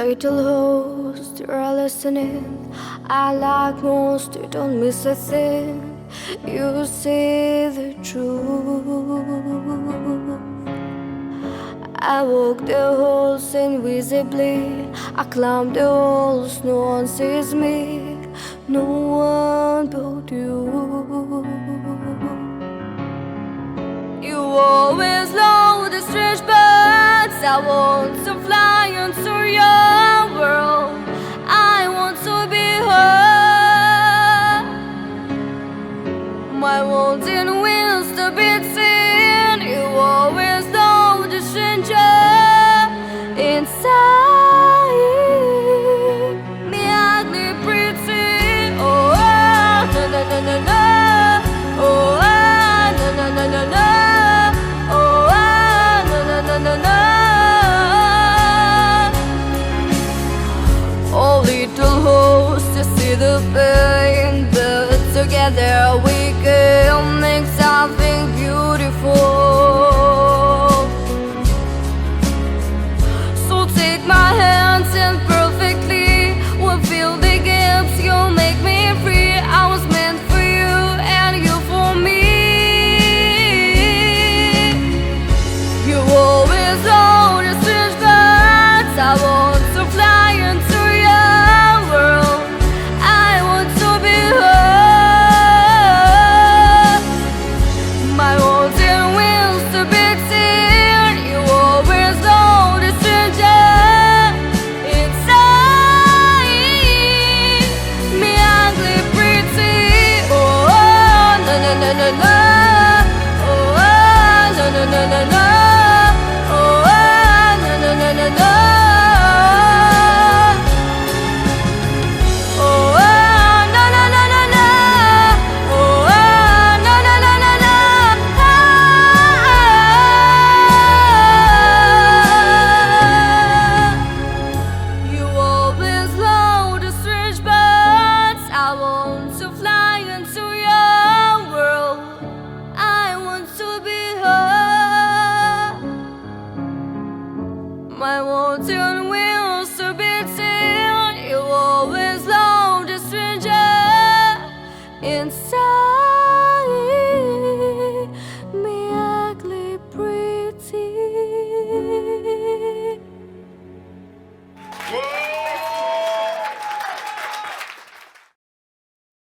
Little host, you're listening. I like most, you don't miss a thing. You see the truth. I walk the halls invisibly. I climb the walls, no one sees me. No one but you. You always love the strange birds. I want to fly into your world. I want to be heard. My wanting wings to be seen. You always love the stranger inside me, ugly pretty. Oh, na na na na na. Oh, na na na na na. Oh, little host, you see the pain, but together